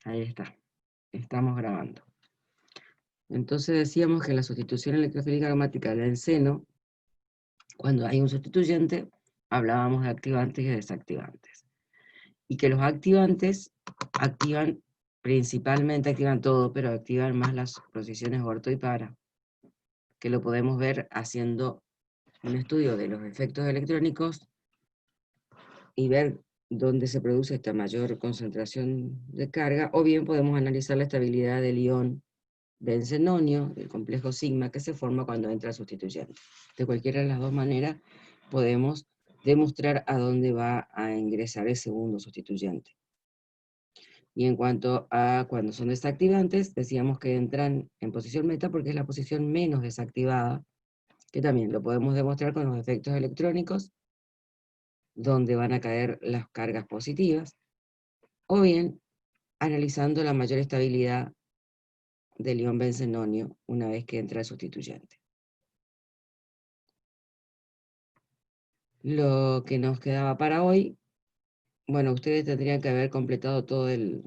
Ahí está. Estamos grabando. Entonces decíamos que la sustitución electrofílica aromática del benceno, cuando hay un sustituyente, hablábamos de activantes y desactivantes. Y que los activantes activan, principalmente activan todo, pero activan más las posiciones orto y para, que lo podemos ver haciendo un estudio de los efectos electrónicos y ver dónde se produce esta mayor concentración de carga, o bien podemos analizar la estabilidad del ion bencenonio, del complejo sigma, que se forma cuando entra el sustituyente. De cualquiera de las dos maneras podemos demostrar a dónde va a ingresar el segundo sustituyente. Y en cuanto a cuando son desactivantes, decíamos que entran en posición meta porque es la posición menos desactivada, que también lo podemos demostrar con los efectos electrónicos, donde van a caer las cargas positivas, o bien analizando la mayor estabilidad del ion bencenonio una vez que entra el sustituyente. Lo que nos quedaba para hoy, bueno, ustedes tendrían que haber completado todo el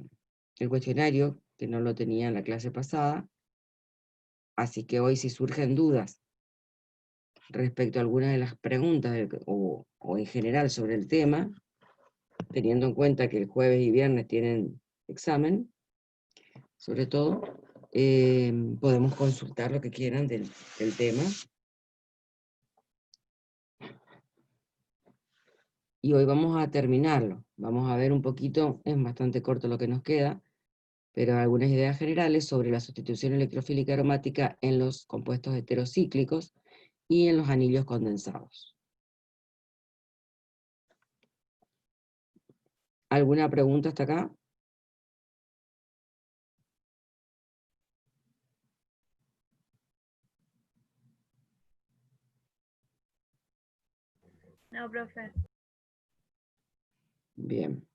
cuestionario, que no lo tenían la clase pasada, así que hoy si surgen dudas respecto a alguna de las preguntas o en general sobre el tema, teniendo en cuenta que el jueves y viernes tienen examen, sobre todo, podemos consultar lo que quieran del tema. Y hoy vamos a terminarlo. Vamos a ver un poquito, es bastante corto lo que nos queda, pero algunas ideas generales sobre la sustitución electrofílica aromática en los compuestos heterocíclicos y en los anillos condensados. ¿Alguna pregunta hasta acá? No, profe. Bien.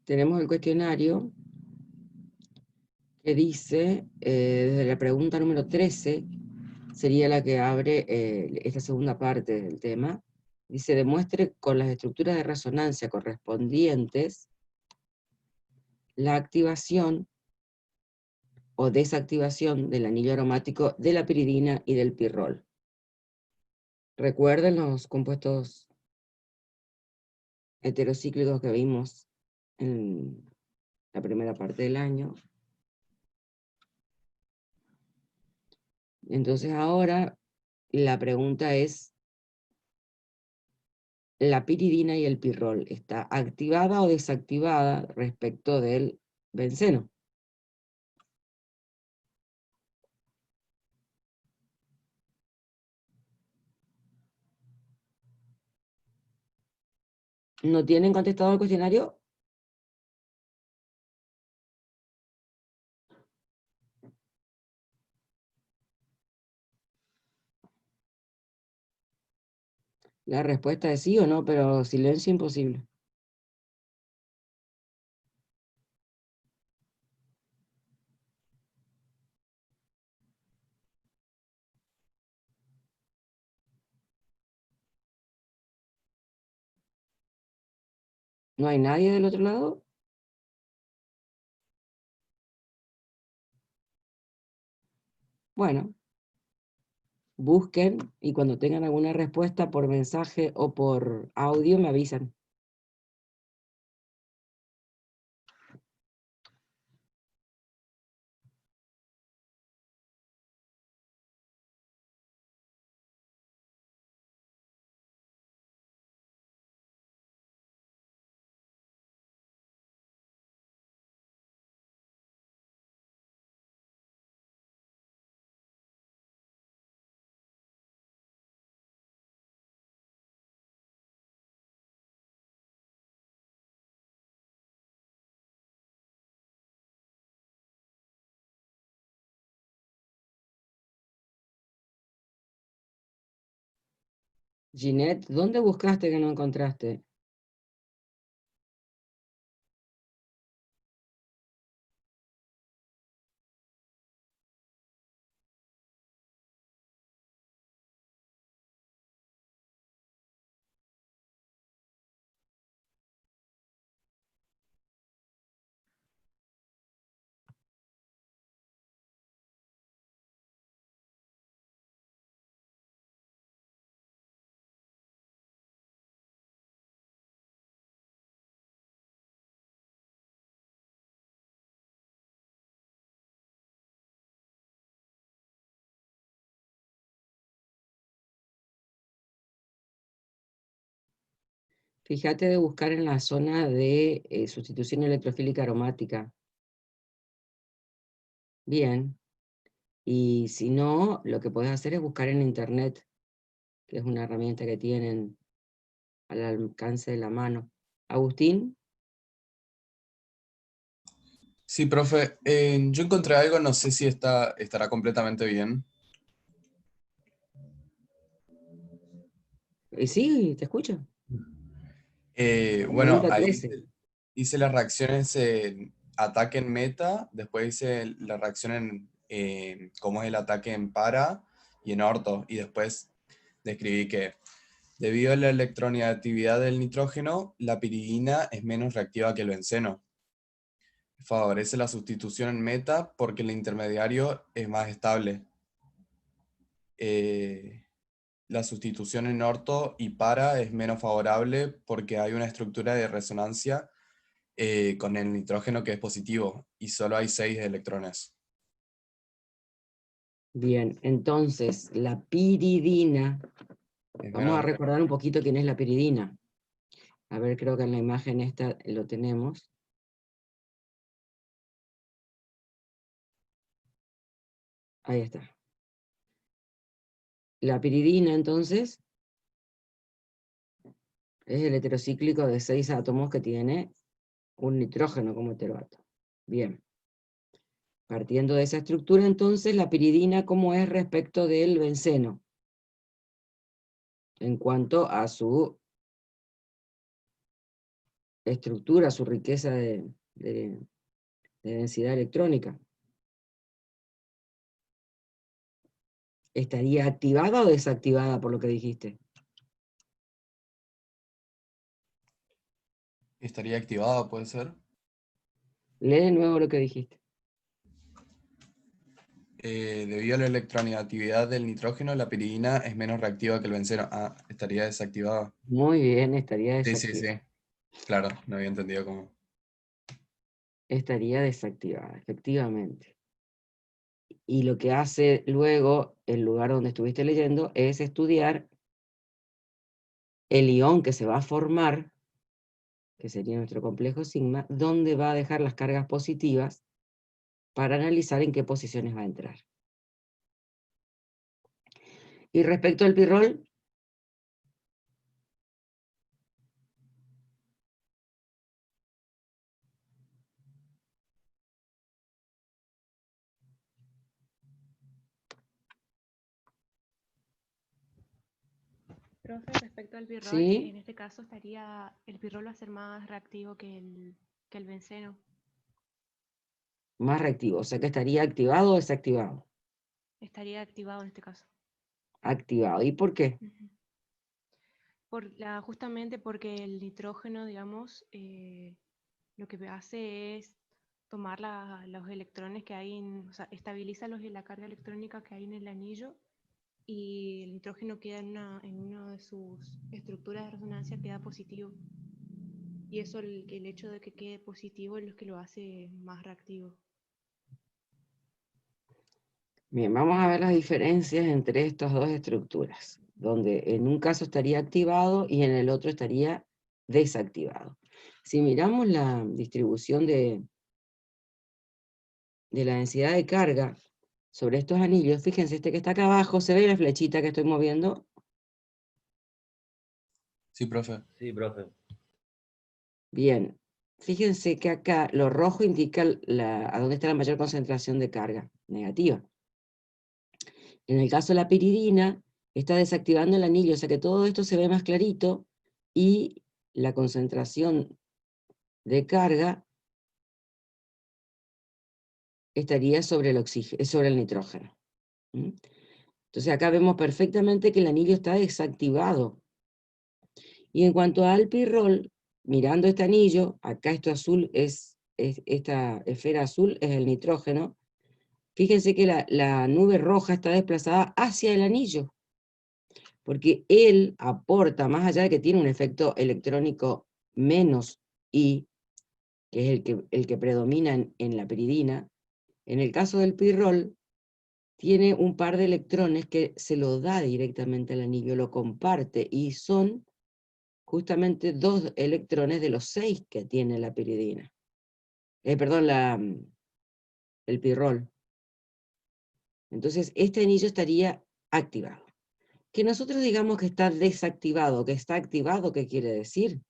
Tenemos el cuestionario que dice, desde la pregunta número 13, sería la que abre esta segunda parte del tema. Dice, demuestre con las estructuras de resonancia correspondientes la activación o desactivación del anillo aromático de la piridina y del pirrol. ¿Recuerdan los compuestos heterocíclicos que vimos en la primera parte del año? Entonces ahora la pregunta es, ¿la piridina y el pirrol está activada o desactivada respecto del benceno? ¿No tienen contestado el cuestionario? La respuesta es sí o no, pero silencio imposible. ¿No hay nadie del otro lado? Bueno, busquen y cuando tengan alguna respuesta por mensaje o por audio me avisan. Ginette, ¿dónde buscaste que no encontraste? Fíjate de buscar en la zona de sustitución electrofílica aromática. Bien. Y si no, lo que podés hacer es buscar en internet, que es una herramienta que tienen al alcance de la mano. Agustín, Sí, profe. Yo encontré algo, no sé si estará completamente bien. sí, te escucho. Bueno, Pregunta ahí 13. hice las reacciones en ataque en meta, después hice la reacción en cómo es el ataque en para y en orto, y después describí que debido a la electronegatividad del nitrógeno, la piridina es menos reactiva que el benceno. Favorece la sustitución en meta porque el intermediario es más estable. Eh, la sustitución en orto y para es menos favorable porque hay una estructura de resonancia con el nitrógeno que es positivo y solo hay 6 electrones. Bien, entonces, la piridina, Es vamos a menos recordar un poquito quién es la piridina. A ver, creo que en la imagen esta lo tenemos. Ahí está. La piridina, entonces, es el heterocíclico de 6 átomos que tiene un nitrógeno como heteroátomo. Bien. Partiendo de esa estructura, entonces, la piridina, ¿cómo es respecto del benceno? En cuanto a su estructura, su riqueza de densidad electrónica. ¿Estaría activada o desactivada por lo que dijiste? Estaría activada, puede ser. Lee de nuevo lo que dijiste. Debido a la electronegatividad del nitrógeno, la piridina es menos reactiva que el benceno. Ah, estaría desactivada. Muy bien, estaría Sí, sí, sí. desactivada. Claro, no había entendido cómo. Estaría desactivada, efectivamente. Y lo que hace luego el lugar donde estuviste leyendo es estudiar el ión que se va a formar, que sería nuestro complejo sigma, dónde va a dejar las cargas positivas para analizar en qué posiciones va a entrar. Y respecto al pirrol, Profe, respecto al pirrol, ¿sí? en este caso estaría, el pirrol va a ser más reactivo que el benceno. Más reactivo, o sea que estaría activado o desactivado. Estaría activado en este caso. Activado. ¿Y por qué? Ujú. Justamente porque el nitrógeno, digamos, lo que hace es tomar los electrones que hay, o sea, estabiliza la carga electrónica que hay en el anillo y el nitrógeno queda en una de sus estructuras de resonancia, queda positivo. Y eso, el hecho de que quede positivo es lo que lo hace más reactivo. Bien, vamos a ver las diferencias entre estas dos estructuras, donde en un caso estaría activado y en el otro estaría desactivado. Si miramos la distribución de la densidad de carga sobre estos anillos, fíjense, este que está acá abajo, ¿se ve la flechita que estoy moviendo? Sí, profe. Sí, profe. Bien, fíjense que acá lo rojo indica a dónde está la mayor concentración de carga negativa. En el caso de la piridina, está desactivando el anillo, o sea que todo esto se ve más clarito y la concentración de carga estaría sobre el sobre el nitrógeno. Entonces acá vemos perfectamente que el anillo está desactivado. Y en cuanto al pirrol, mirando este anillo, acá esto azul esta esfera azul es el nitrógeno. Fíjense que la nube roja está desplazada hacia el anillo, porque él aporta, más allá de que tiene un efecto electrónico menos I, que es el que predomina en la piridina, en el caso del pirrol, tiene un par de electrones que se lo da directamente al anillo, lo comparte, y son justamente 2 electrones de los 6 que tiene la piridina. Perdón, el pirrol. Entonces, este anillo estaría activado. Que nosotros digamos que está desactivado, que está activado, ¿qué quiere decir?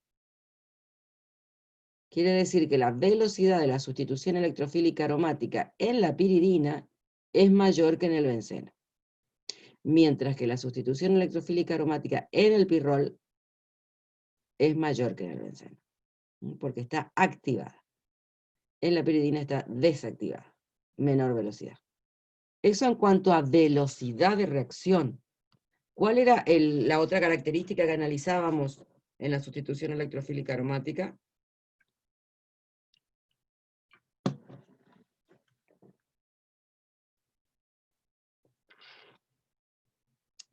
Quiere decir que la velocidad de la sustitución electrofílica aromática en la piridina es mayor que en el benceno. Mientras que la sustitución electrofílica aromática en el pirrol es mayor que en el benceno, porque está activada. En la piridina está desactivada, menor velocidad. Eso en cuanto a velocidad de reacción. ¿Cuál era la otra característica que analizábamos en la sustitución electrofílica aromática?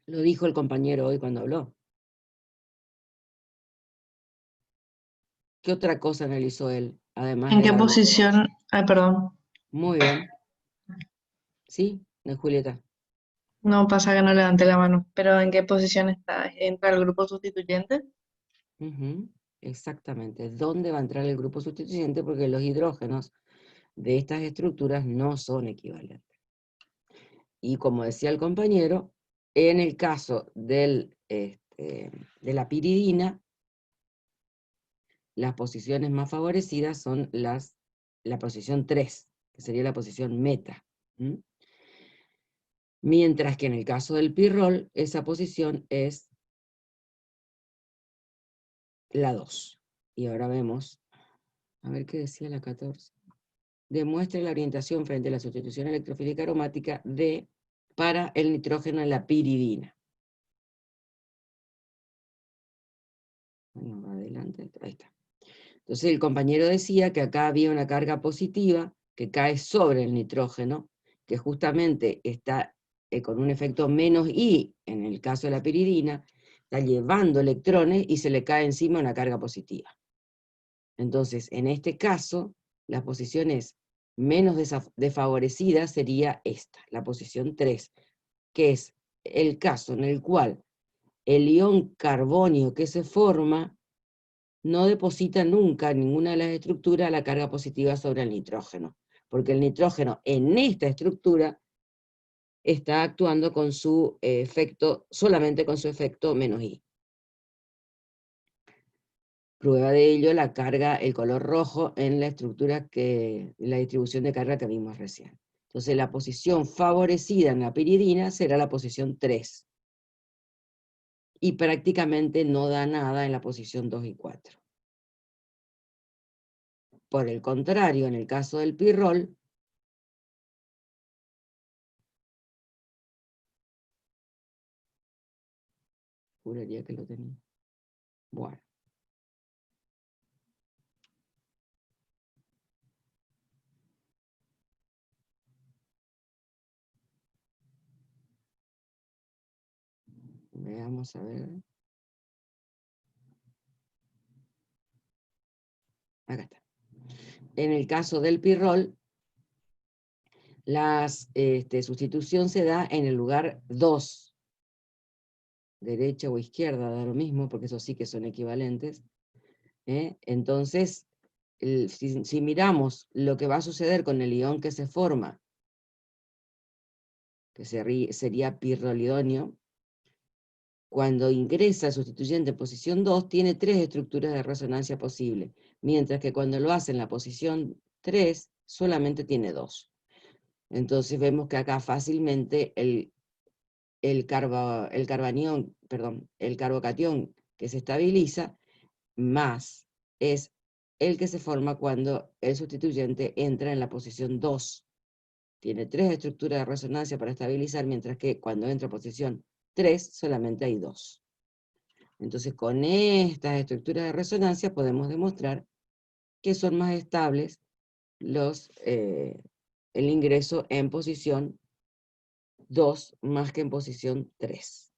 Lo dijo el compañero hoy cuando habló. ¿Qué otra cosa analizó él? Además ¿En de qué la posición? Ay, perdón. Muy bien. ¿Sí? De Julieta. No pasa que no levanté la mano. ¿Pero en qué posición está? ¿Entra el grupo sustituyente? Ujú, exactamente. ¿Dónde va a entrar el grupo sustituyente? Porque los hidrógenos de estas estructuras no son equivalentes. Y como decía el compañero, en el caso de la piridina, las posiciones más favorecidas son la posición 3, que sería la posición meta. Mientras que en el caso del pirrol, esa posición es la 2. Y ahora vemos, a ver qué decía la 14. Demuestre la orientación frente a la sustitución electrofílica aromática para el nitrógeno en la piridina. Bueno, adelante, ahí está. Entonces el compañero decía que acá había una carga positiva que cae sobre el nitrógeno, que justamente está con un efecto menos I en el caso de la piridina, está llevando electrones y se le cae encima una carga positiva. Entonces, en este caso, las posiciones menos desfavorecidas sería esta, la posición 3, que es el caso en el cual el ion carbonio que se forma no deposita nunca en ninguna de las estructuras la carga positiva sobre el nitrógeno, porque el nitrógeno en esta estructura está actuando con su efecto, solamente con su efecto menos I. Prueba de ello la carga, el color rojo en la estructura la distribución de carga que vimos recién. Entonces la posición favorecida en la piridina será la posición 3. Y prácticamente no da nada en la posición 2 y 4. Por el contrario, en el caso del pirrol, juraría que lo tenía. Bueno. Veamos a ver. Acá está. En el caso del pirrol, la sustitución se da en el lugar 2. Derecha o izquierda, da lo mismo, porque eso sí que son equivalentes. Entonces, si miramos lo que va a suceder con el ion que se forma, que sería pirrolidonio, cuando ingresa el sustituyente en posición 2, tiene 3 estructuras de resonancia posibles, mientras que cuando lo hace en la posición 3, solamente tiene 2. Entonces vemos que acá fácilmente el carbocatión que se estabiliza, más es el que se forma cuando el sustituyente entra en la posición 2. Tiene 3 estructuras de resonancia para estabilizar, mientras que cuando entra en posición 3 solamente hay 2. Entonces con estas estructuras de resonancia podemos demostrar que son más estables el ingreso en posición 2 más que en posición 3.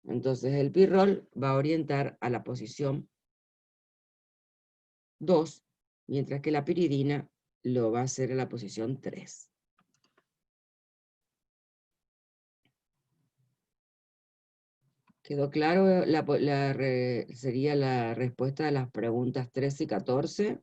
Entonces el pirrol va a orientar a la posición 2, mientras que la piridina lo va a hacer a la posición 3. ¿Quedó claro sería la respuesta de las preguntas 13 y 14?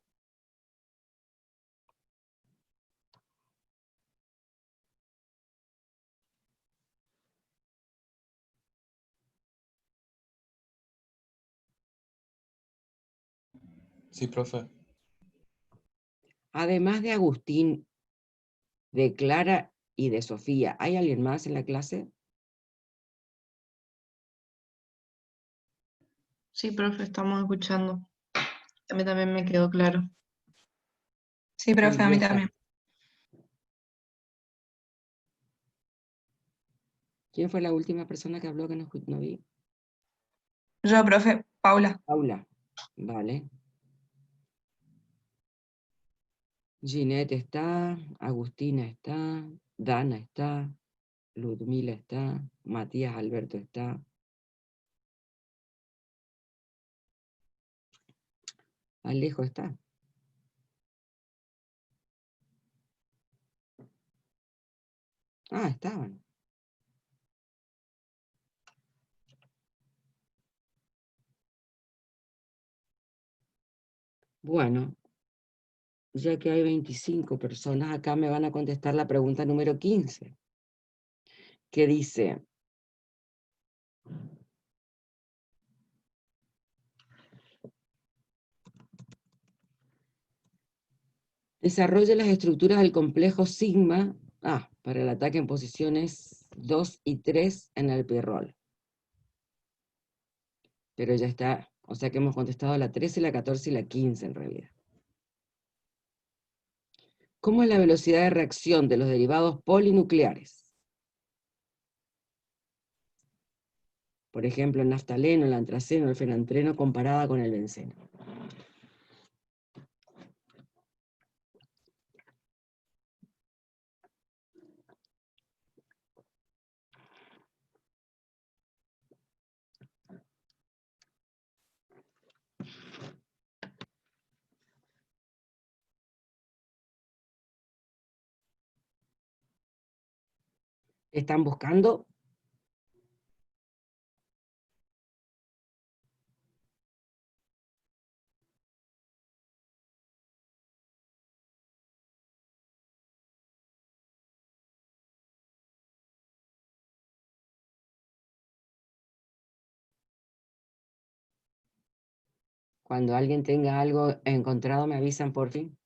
Sí, profe. Además de Agustín, de Clara y de Sofía, ¿hay alguien más en la clase? Sí, profe, estamos escuchando. A mí también me quedó claro. Sí, profe, a mí Julieta. también. ¿Quién fue la última persona que habló que no vi? Yo, profe, Paula. Paula. Vale. Ginette está, Agustina está, Dana está, Ludmila está, Matías Alberto está. Alejo está. Ah, estaban. Bueno, ya que hay 25 personas, acá me van a contestar la pregunta número 15, que dice: desarrolla las estructuras del complejo sigma para el ataque en posiciones 2 y 3 en el pirrol. Pero ya está, o sea que hemos contestado la 13, la 14 y la 15 en realidad. ¿Cómo es la velocidad de reacción de los derivados polinucleares? Por ejemplo, el naftaleno, el antraceno, el fenantreno comparada con el benceno. ¿Están buscando? Cuando alguien tenga algo encontrado, me avisan por fin.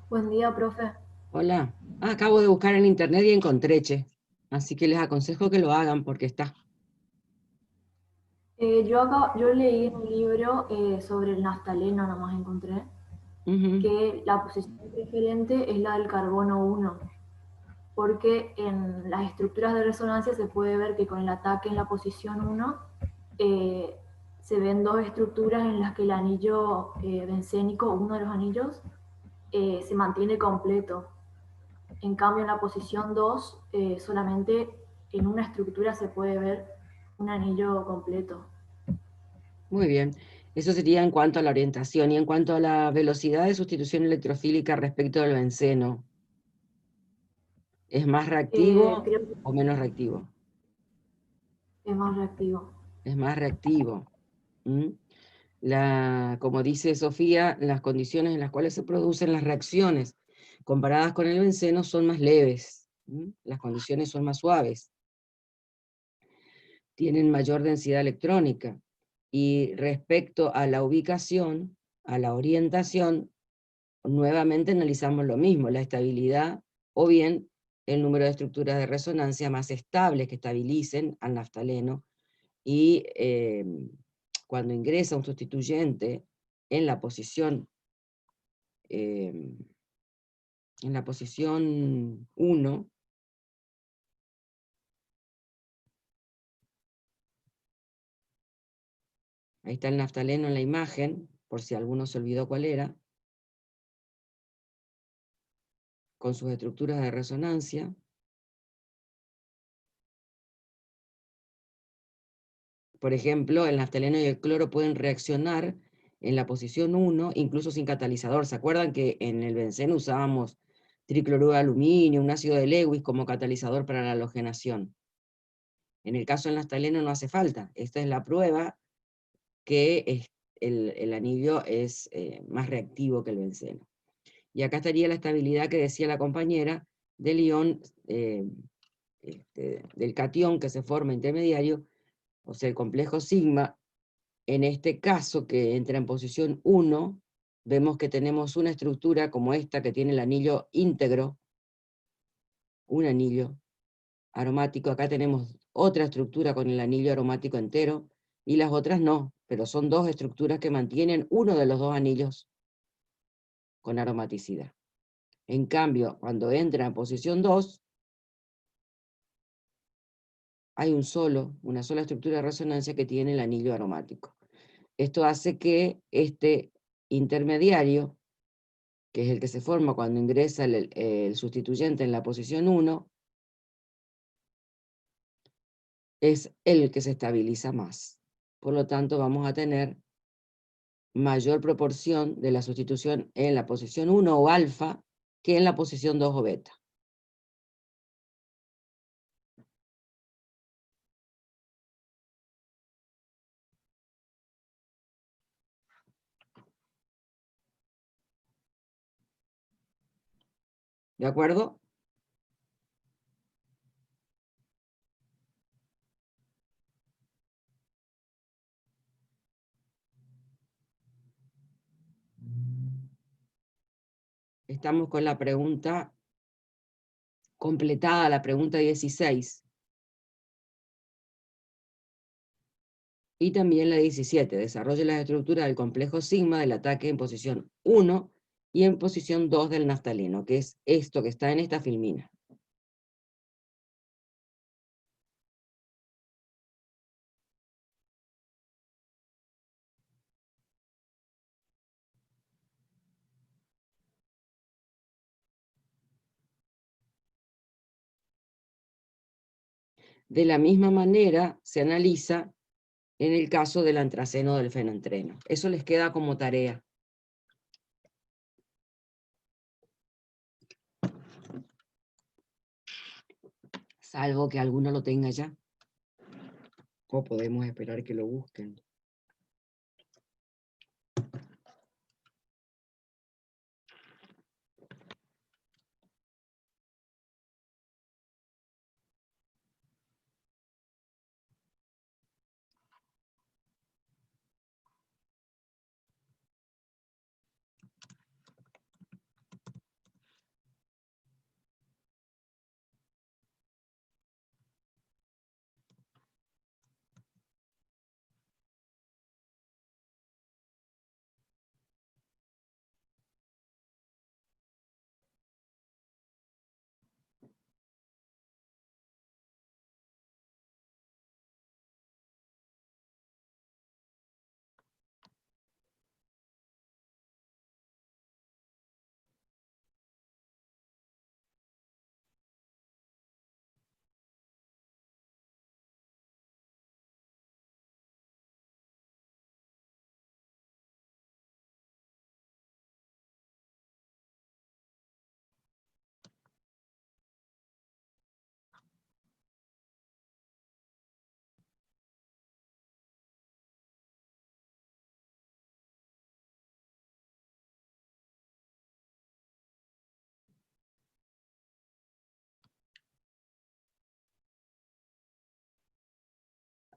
Buen día, profe. Hola. Acabo de buscar en internet y encontré, che. Así que les aconsejo que lo hagan porque está. Yo leí en un libro sobre el naftaleno, nomás encontré, Ujú. que la posición preferente es la del carbono 1, porque en las estructuras de resonancia se puede ver que con el ataque en la posición 1 se ven dos estructuras en las que el anillo bencénico, uno de los anillos, se mantiene completo. En cambio, en la posición 2, solamente en una estructura se puede ver un anillo completo. Muy bien. Eso sería en cuanto a la orientación. Y en cuanto a la velocidad de sustitución electrofílica respecto del benceno, ¿es más reactivo Creo que o menos reactivo? es más reactivo. Es más reactivo. ¿Mm? Como dice Sofía, las condiciones en las cuales se producen las reacciones comparadas con el benceno son más leves. ¿Mm? Las condiciones son más suaves. Tienen mayor densidad electrónica. Y respecto a la ubicación, a la orientación, nuevamente analizamos lo mismo, la estabilidad o bien el número de estructuras de resonancia más estables que estabilicen al naftaleno, y cuando ingresa un sustituyente en la posición en la posición 1, ahí está el naftaleno en la imagen, por si alguno se olvidó cuál era, con sus estructuras de resonancia. Por ejemplo, el naftaleno y el cloro pueden reaccionar en la posición 1, incluso sin catalizador. ¿Se acuerdan que en el benceno usábamos tricloruro de aluminio, un ácido de Lewis como catalizador para la halogenación? En el caso del naftaleno no hace falta. Esta es la prueba que el anillo es más reactivo que el benceno. Y acá estaría la estabilidad que decía la compañera del ion, del catión que se forma intermediario, o sea, el complejo sigma. En este caso, que entra en posición 1, vemos que tenemos una estructura como esta que tiene el anillo íntegro, un anillo aromático. Acá tenemos otra estructura con el anillo aromático entero, y las otras no, pero son dos estructuras que mantienen uno de los dos anillos con aromaticidad. En cambio, cuando entra en posición 2, hay una sola estructura de resonancia que tiene el anillo aromático. Esto hace que este intermediario, que es el que se forma cuando ingresa el sustituyente en la posición 1, es el que se estabiliza más. Por lo tanto, vamos a tener mayor proporción de la sustitución en la posición 1 o alfa que en la posición 2 o beta. ¿De acuerdo? Estamos con la pregunta completada, la pregunta 16. Y también la 17. Desarrolle las estructuras del complejo sigma del ataque en posición 1 y en posición 2 del naftaleno, que es esto que está en esta filmina. De la misma manera se analiza en el caso del antraceno del fenantreno. Eso les queda como tarea. Salvo que alguno lo tenga ya. O podemos esperar que lo busquen.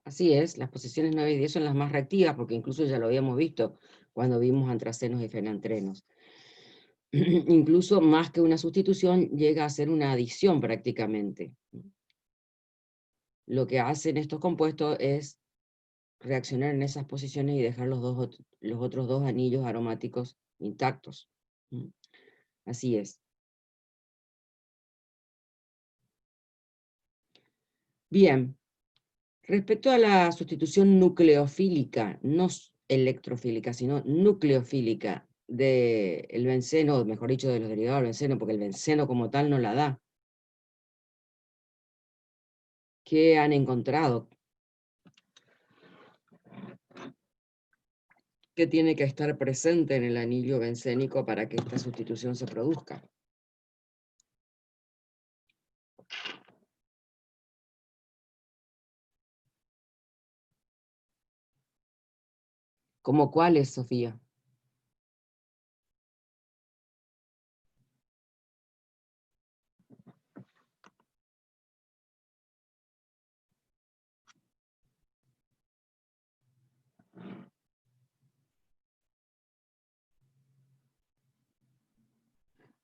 Así es, las posiciones 9 y 10 son las más reactivas, porque incluso ya lo habíamos visto cuando vimos antracenos y fenantrenos. Incluso más que una sustitución, llega a ser una adición prácticamente. Lo que hacen estos compuestos es reaccionar en esas posiciones y dejar los otros dos anillos aromáticos intactos. Así es. Bien. Respecto a la sustitución nucleofílica, no electrofílica, sino nucleofílica del benceno, o mejor dicho, de los derivados del benceno, porque el benceno como tal no la da. ¿Qué han encontrado? ¿Qué tiene que estar presente en el anillo bencénico para que esta sustitución se produzca? ¿Cómo cuáles, Sofía?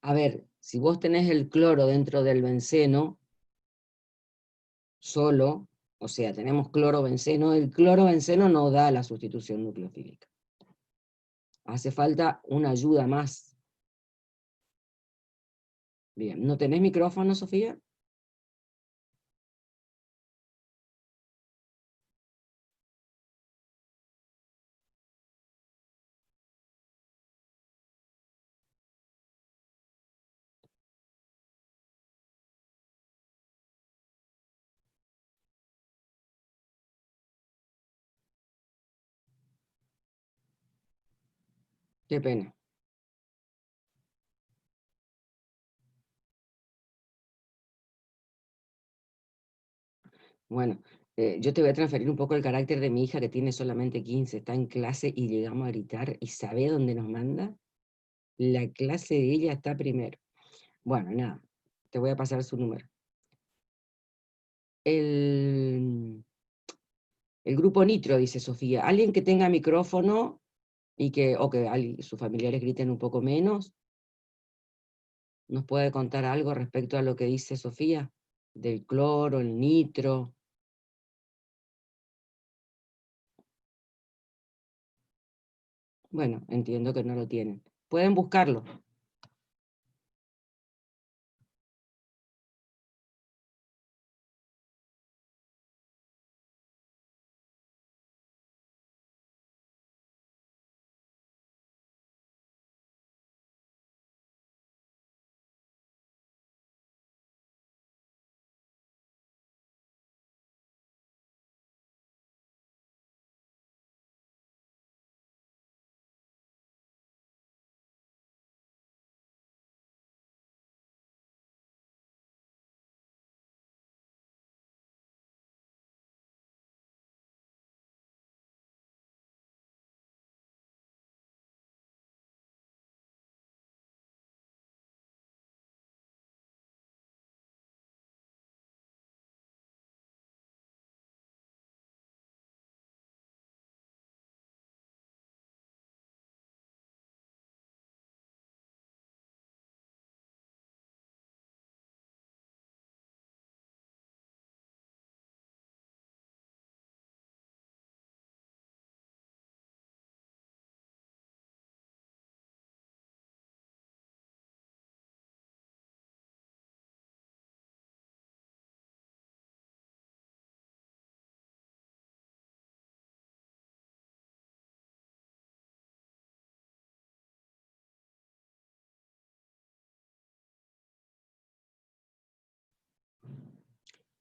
A ver, si vos tenés el cloro dentro del benceno, solo, o sea, tenemos cloro-benceno, el cloro-benceno no da la sustitución nucleofílica. Hace falta una ayuda más. Bien, ¿no tenés micrófono, Sofía? Qué pena. Bueno, yo te voy a transferir un poco el carácter de mi hija que tiene solamente 15, está en clase y llegamos a gritar y ¿sabe dónde nos manda? La clase de ella está primero. Bueno, nada, te voy a pasar su número. El grupo nitro, dice Sofía. Alguien que tenga micrófono y o que sus familiares griten un poco menos, ¿nos puede contar algo respecto a lo que dice Sofía? Del cloro, el nitro. Bueno, entiendo que no lo tienen. Pueden buscarlo.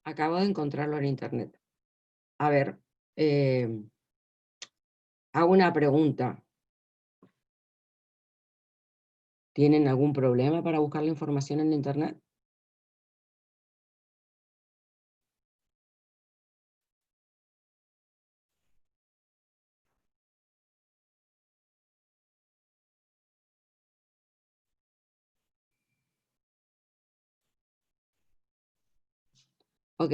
Acabo de encontrarlo en internet. A ver, hago una pregunta. ¿Tienen algún problema para buscar la información en internet? Ok.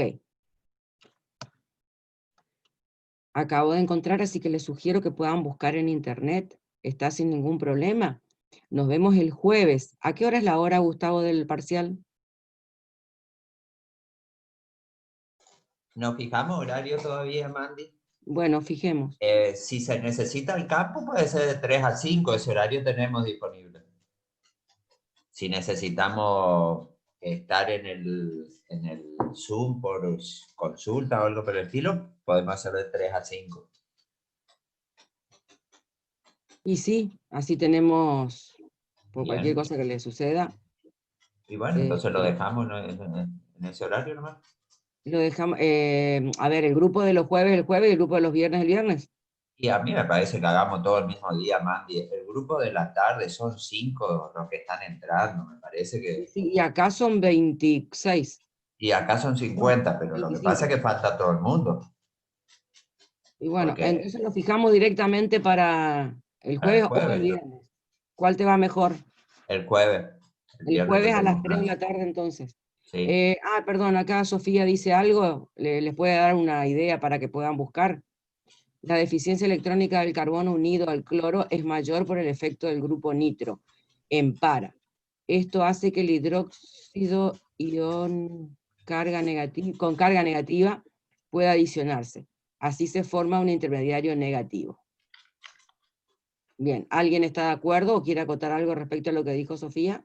Acabo de encontrar, así que les sugiero que puedan buscar en internet. Está sin ningún problema. Nos vemos el jueves. ¿A qué hora es la hora, Gustavo, del parcial? ¿Nos fijamos horario todavía, Mandy? Bueno, fijemos. Si se necesita el campo, puede ser de 3 a 5, ese horario tenemos disponible. si necesitamos estar en el Zoom por consulta o algo por el estilo, podemos hacer de 3 a 5. Y sí, así tenemos, por Bien. cualquier cosa que le suceda, Y bueno, entonces lo dejamos, ¿no?, en ese horario nomás. lo dejamos. A ver, el grupo de los jueves el jueves y el grupo de los viernes el viernes. Y a mí me parece que hagamos todo el mismo día, Mandy. El grupo de la tarde son 5 los que están entrando, me parece que... Sí, y acá son 26. Y acá son 50, pero lo que 25. pasa es que falta todo el mundo. Y bueno, Porque entonces lo fijamos directamente para el para el jueves o el jueves, viernes. ¿Cuál te va mejor? el jueves. El El viernes jueves a las tendremos 3 de más. la tarde entonces. Sí. Perdón, acá Sofía dice algo, les puede dar una idea para que puedan buscar. La deficiencia electrónica del carbono unido al cloro es mayor por el efecto del grupo nitro, en para. Esto hace que el hidróxido con carga negativa pueda adicionarse. Así se forma un intermediario negativo. Bien, ¿alguien está de acuerdo o quiere acotar algo respecto a lo que dijo Sofía?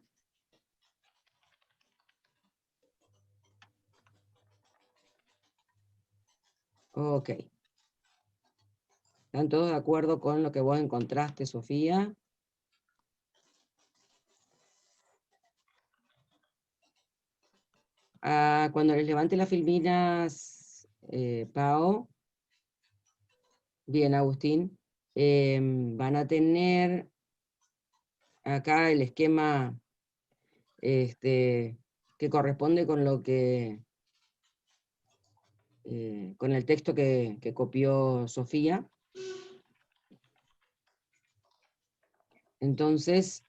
Ok. ¿Están todos de acuerdo con lo que vos encontraste, Sofía? Cuando les levante las filminas, Pao, bien, Agustín, van a tener acá el esquema que corresponde con lo que con el texto que copió Sofía. Entonces,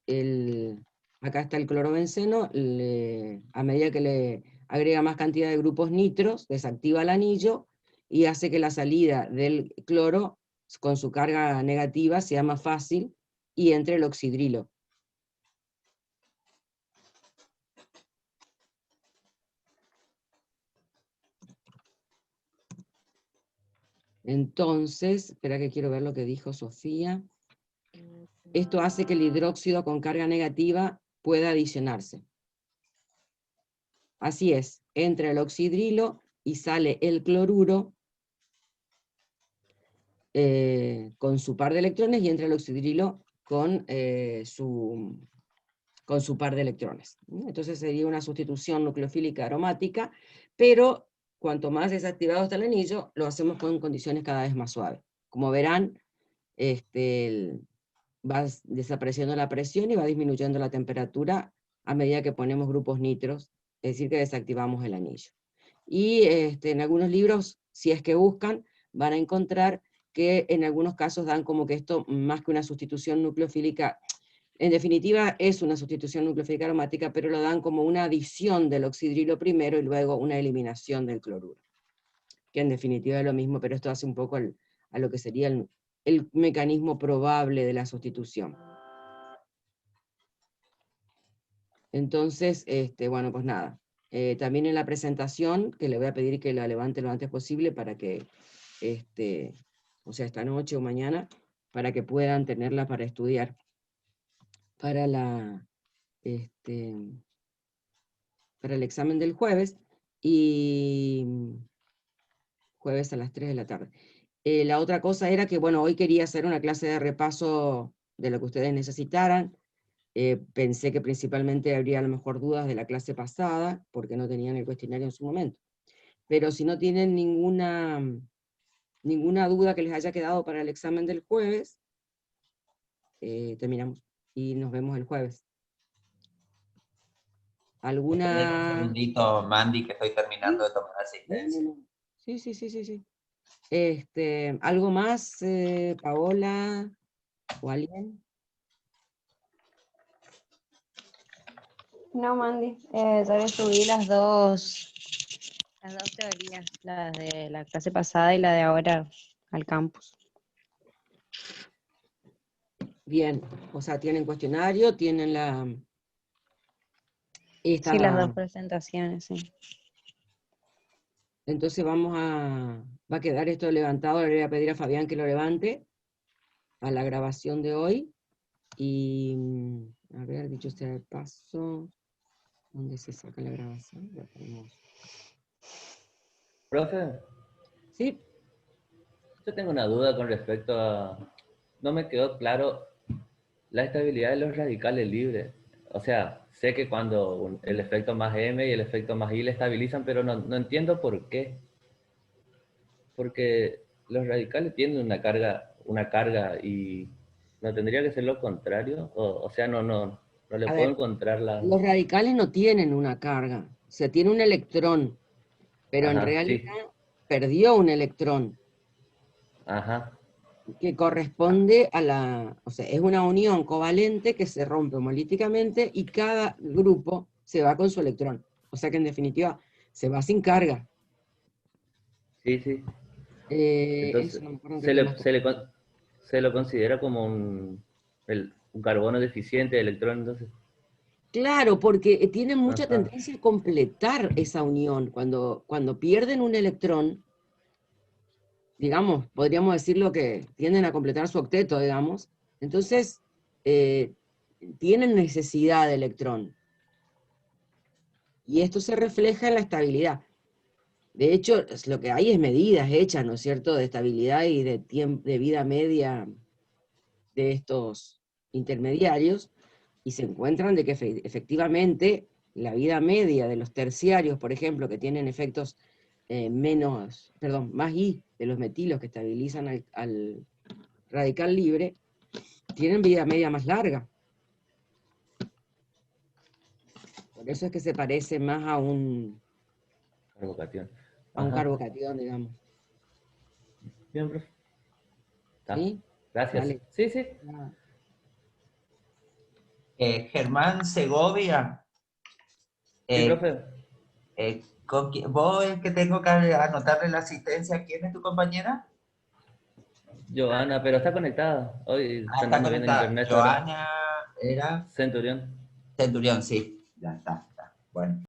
acá está el clorobenceno, a medida que le agrega más cantidad de grupos nitros, desactiva el anillo y hace que la salida del cloro con su carga negativa sea más fácil y entre el oxidrilo. Entonces, espera que quiero ver lo que dijo Sofía. Esto hace que el hidróxido con carga negativa pueda adicionarse. Así es, entra el oxidrilo y sale el cloruro con su par de electrones y entra el oxidrilo con su par de electrones. Entonces sería una sustitución nucleofílica aromática, pero cuanto más desactivado está el anillo, lo hacemos con condiciones cada vez más suaves. Como verán, va desapareciendo la presión y va disminuyendo la temperatura a medida que ponemos grupos nitros, es decir, que desactivamos el anillo. Y en algunos libros, si es que buscan, van a encontrar que en algunos casos dan como que esto, más que una sustitución nucleofílica, en definitiva es una sustitución nucleofílica aromática, pero lo dan como una adición del oxidrilo primero y luego una eliminación del cloruro, que en definitiva es lo mismo, pero esto hace un poco a lo que sería el mecanismo probable de la sustitución. Entonces, bueno, pues nada. También en la presentación, que le voy a pedir que la levante lo antes posible para que, o sea, esta noche o mañana, para que puedan tenerla para estudiar para para el examen del jueves, y jueves a las 3 de la tarde. La otra cosa era que, bueno, hoy quería hacer una clase de repaso de lo que ustedes necesitaran. Pensé que principalmente habría a lo mejor dudas de la clase pasada, porque no tenían el cuestionario en su momento. Pero si no tienen ninguna duda que les haya quedado para el examen del jueves, terminamos y nos vemos el jueves. Esperen un ¿Alguna? segundito, Mandy, que estoy terminando de tomar No, asistencia. no, no. Sí. ¿Algo más, Paola o alguien? No, Mandy, ya le subí las dos teorías, la de la clase pasada y la de ahora al campus. Bien, o sea, tienen cuestionario, tienen Sí, las dos presentaciones, sí. Entonces va a quedar esto levantado, le voy a pedir a Fabián que lo levante a la grabación de hoy. Y, a ver, dicho sea de paso, ¿dónde se saca la grabación? La tenemos. Profe, Sí, yo tengo una duda con respecto a... No me quedó claro la estabilidad de los radicales libres. O sea, sé que cuando el efecto más M y el efecto más I le estabilizan, pero no entiendo por qué. Porque los radicales tienen una carga y no tendría que ser lo contrario. O sea, no le a puedo ver, encontrar la... los radicales no tienen una carga, o sea, tiene un electrón, pero en Ajá, realidad sí. perdió un electrón Ajá. que corresponde a la, o sea, es una unión covalente que se rompe homolíticamente y cada grupo se va con su electrón. O sea que en definitiva se va sin carga. Sí, sí. Eso Entonces, no me acuerdo en qué se tema le, está. se lo considera como un carbono deficiente de electrón, entonces. Claro, porque tienen mucha Ajá. tendencia a completar esa unión. Cuando pierden un electrón, digamos, podríamos decirlo que tienden a completar su octeto, digamos, entonces tienen necesidad de electrón. Y esto se refleja en la estabilidad. De hecho, lo que hay es medidas hechas, ¿no es cierto?, de estabilidad y de vida media de estos intermediarios, y se encuentran de que efectivamente la vida media de los terciarios, por ejemplo, que tienen efectos más I de los metilos que estabilizan al radical libre, tienen vida media más larga. Por eso es que se parece más a un Carbocation. Ajá. carbocatión, digamos. Bien, profe. Está. ¿Sí? Gracias. Vale. Sí, sí. Ah, Germán Segovia, Sí, eh, profe. ¿vos es que tengo que anotarle la asistencia? ¿Quién es tu compañera? Joana, pero está conectada. Hoy Ah, está andamos viendo en conectada. internet ahora. Joana era Centurión. Centurión, sí. Ya está, está. Bueno.